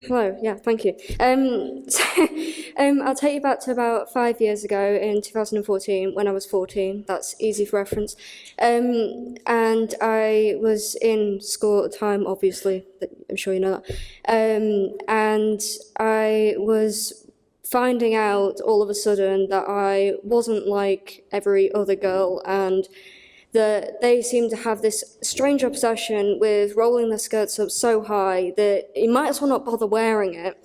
Hello, yeah, thank you. I'll take you back to about 5 years ago in 2014 when I was 14. That's easy for reference. And I was in school at the time, obviously, I'm sure you know that. And I was finding out all of a sudden that I wasn't like every other girl, and that they seem to have this strange obsession with rolling their skirts up so high that you might as well not bother wearing it.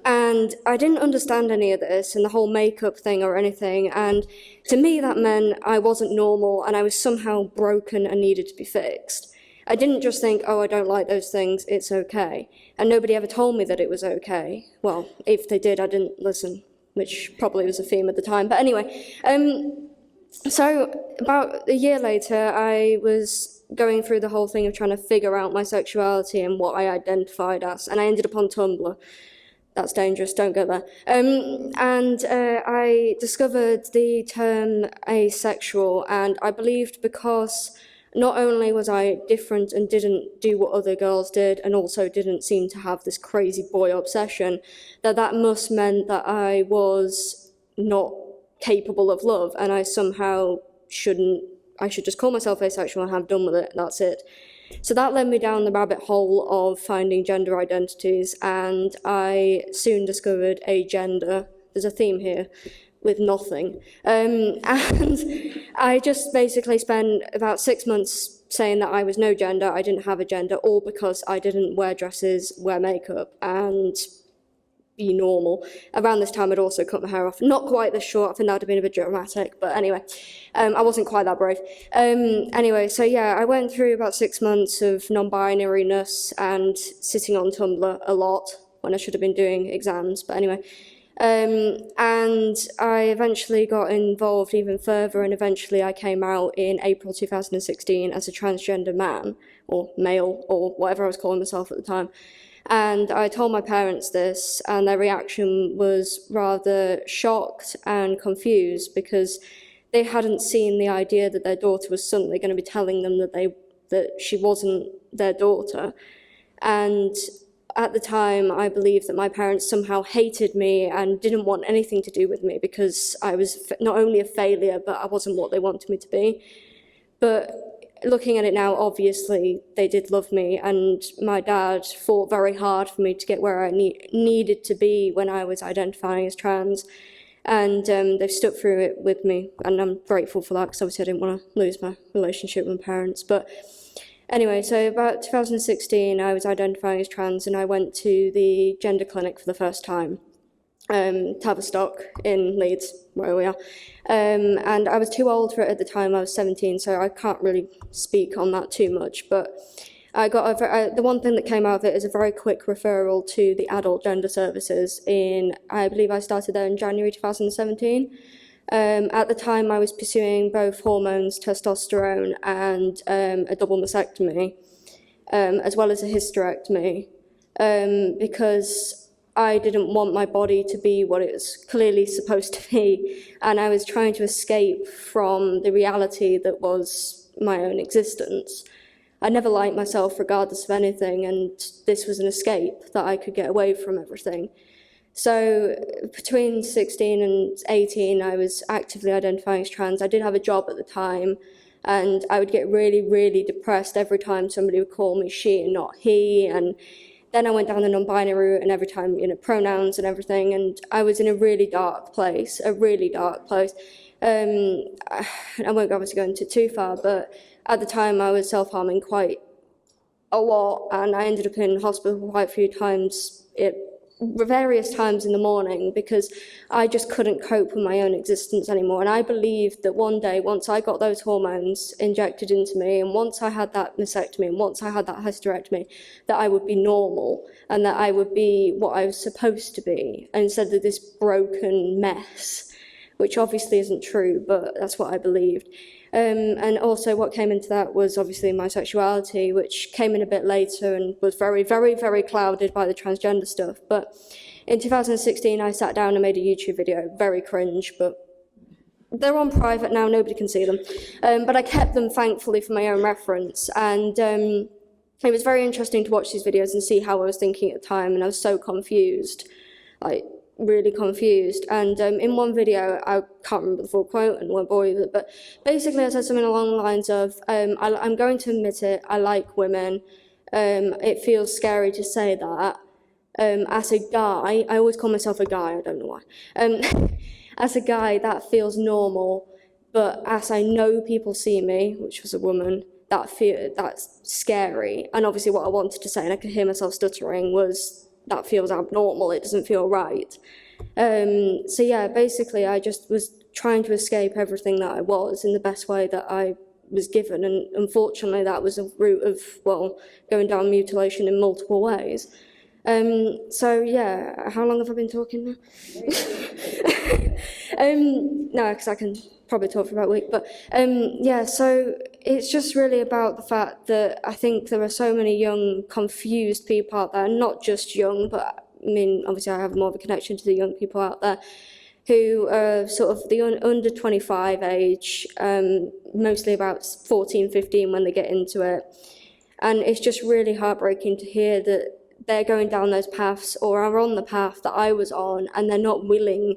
And I didn't understand any of this and the whole makeup thing or anything. And to me, that meant I wasn't normal and I was somehow broken and needed to be fixed. I didn't just think, oh, I don't like those things, it's okay. And nobody ever told me that it was okay. Well, if they did, I didn't listen, which probably was a theme at the time. But anyway, so about a year later, I was going through the whole thing of trying to figure out my sexuality and what I identified as, and I ended up on Tumblr. That's dangerous, don't go there. I discovered the term asexual, and I believed because not only was I different and didn't do what other girls did, and also didn't seem to have this crazy boy obsession, that must meant that I was not capable of love, and I somehow I should just call myself asexual and have done with it, that's it. So that led me down the rabbit hole of finding gender identities, and I soon discovered a gender. There's a theme here with nothing. And I just basically spent about 6 months saying that I was no gender, I didn't have a gender, all because I didn't wear dresses, wear makeup, and be normal. Around this time, I'd also cut my hair off. Not quite this short, I think that would have been a bit dramatic, but anyway, I wasn't quite that brave. Anyway, so yeah, I went through about 6 months of non-binariness and sitting on Tumblr a lot when I should have been doing exams, but anyway. And I eventually got involved even further, and eventually I came out in April 2016 as a transgender man, or male, or whatever I was calling myself at the time. And I told my parents this, and their reaction was rather shocked and confused because they hadn't seen the idea that their daughter was suddenly going to be telling them that she wasn't their daughter. And at the time, I believed that my parents somehow hated me and didn't want anything to do with me because I was not only a failure, but I wasn't what they wanted me to be. But looking at it now, obviously, they did love me, and my dad fought very hard for me to get where I needed to be when I was identifying as trans, and they've stuck through it with me, and I'm grateful for that, because obviously I didn't want to lose my relationship with my parents. But anyway, so about 2016, I was identifying as trans, and I went to the gender clinic for the first time. Tavistock in Leeds, where we are. And I was too old for it at the time, I was 17, so I can't really speak on that too much, but I got the one thing that came out of it is a very quick referral to the adult gender services I believe I started there in January 2017. At the time I was pursuing both hormones, testosterone, and a double mastectomy, as well as a hysterectomy, because I didn't want my body to be what it was clearly supposed to be, and I was trying to escape from the reality that was my own existence. I never liked myself regardless of anything, and this was an escape that I could get away from everything. So between 16 and 18, I was actively identifying as trans. I did have a job at the time, and I would get really, really depressed every time somebody would call me she and not he, and then I went down the non-binary route, and every time, pronouns and everything, and I was in a really dark place, I won't obviously go into too far, but at the time I was self-harming quite a lot, and I ended up in hospital quite a few times, various times in the morning, because I just couldn't cope with my own existence anymore. And I believed that one day, once I got those hormones injected into me, and once I had that mastectomy, and once I had that hysterectomy, that I would be normal, and that I would be what I was supposed to be, instead of this broken mess, which obviously isn't true, but that's what I believed. And also what came into that was obviously my sexuality, which came in a bit later and was very, very, very clouded by the transgender stuff. But in 2016, I sat down and made a YouTube video, very cringe, but they're on private now, nobody can see them. But I kept them, thankfully, for my own reference. And it was very interesting to watch these videos and see how I was thinking at the time, and I was so confused, like really confused. And in one video, I can't remember the full quote and won't bore you with it, but basically I said something along the lines of, I'm going to admit it, I like women. It feels scary to say that. As a guy, I always call myself a guy, I don't know why. As a guy, that feels normal, but as I know people see me, which was a woman, that's scary. And obviously what I wanted to say, and I could hear myself stuttering, was that feels abnormal, it doesn't feel right. So yeah, basically I just was trying to escape everything that I was in the best way that I was given, and unfortunately that was a route of, well, going down mutilation in multiple ways. So yeah, how long have I been talking now? No, because I can probably talk for about a week, but yeah, so it's just really about the fact that I think there are so many young, confused people out there, not just young, but I mean, obviously I have more of a connection to the young people out there, who are sort of the under 25 age, mostly about 14, 15 when they get into it. And it's just really heartbreaking to hear that they're going down those paths or are on the path that I was on, and they're not willing.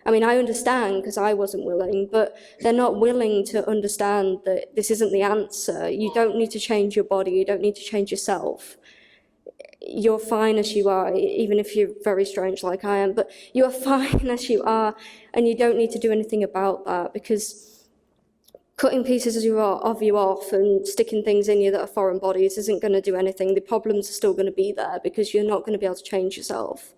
I mean, I understand because I wasn't willing, but they're not willing to understand that this isn't the answer. You don't need to change your body. You don't need to change yourself. You're fine as you are, even if you're very strange like I am, but you're fine as you are, and you don't need to do anything about that, because cutting pieces of you off and sticking things in you that are foreign bodies isn't going to do anything. The problems are still going to be there because you're not going to be able to change yourself.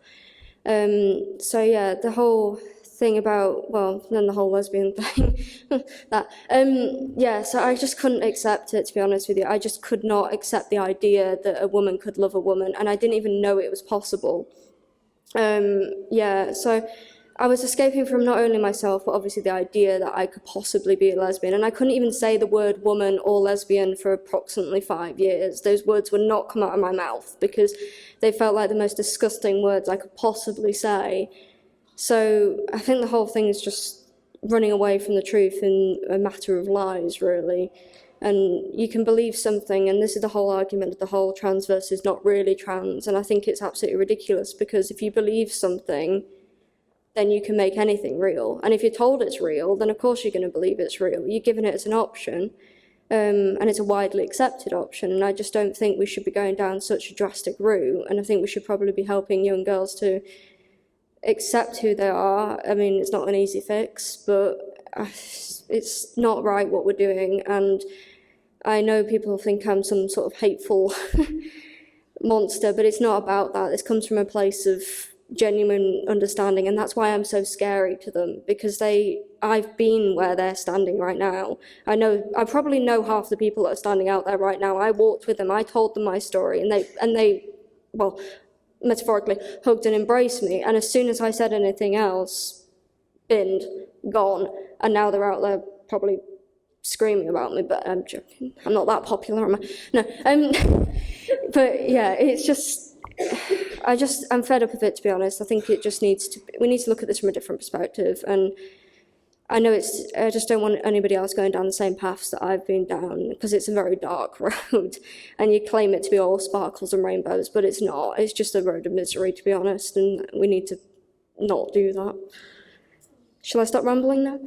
So yeah, the whole thing about, well, then the whole lesbian thing, that, yeah, so I just couldn't accept it, to be honest with you. I just could not accept the idea that a woman could love a woman, and I didn't even know it was possible. Yeah, so I was escaping from not only myself, but obviously the idea that I could possibly be a lesbian. And I couldn't even say the word woman or lesbian for approximately 5 years. Those words would not come out of my mouth because they felt like the most disgusting words I could possibly say. So I think the whole thing is just running away from the truth in a matter of lies, really. And you can believe something, and this is the whole argument of the whole trans versus not really trans. And I think it's absolutely ridiculous, because if you believe something, then you can make anything real. And if you're told it's real, then of course you're going to believe it's real. You're given it as an option, and it's a widely accepted option. And I just don't think we should be going down such a drastic route. And I think we should probably be helping young girls to accept who they are. I mean, it's not an easy fix, but it's not right what we're doing. And I know people think I'm some sort of hateful monster, but it's not about that. This comes from a place of genuine understanding, and that's why I'm so scary to them, because I've been where they're standing right now. I probably know half the people that are standing out there right now. I walked with them, I told them my story, and they, well, metaphorically, hugged and embraced me, and as soon as I said anything else, binned, gone, and now they're out there probably screaming about me, but I'm joking. I'm not that popular, am I? No, but yeah, it's just, I'm fed up of it, to be honest. I think it just we need to look at this from a different perspective. And I know I just don't want anybody else going down the same paths that I've been down, because it's a very dark road. And you claim it to be all sparkles and rainbows, but it's not. It's just a road of misery, to be honest. And we need to not do that. Shall I stop rambling now?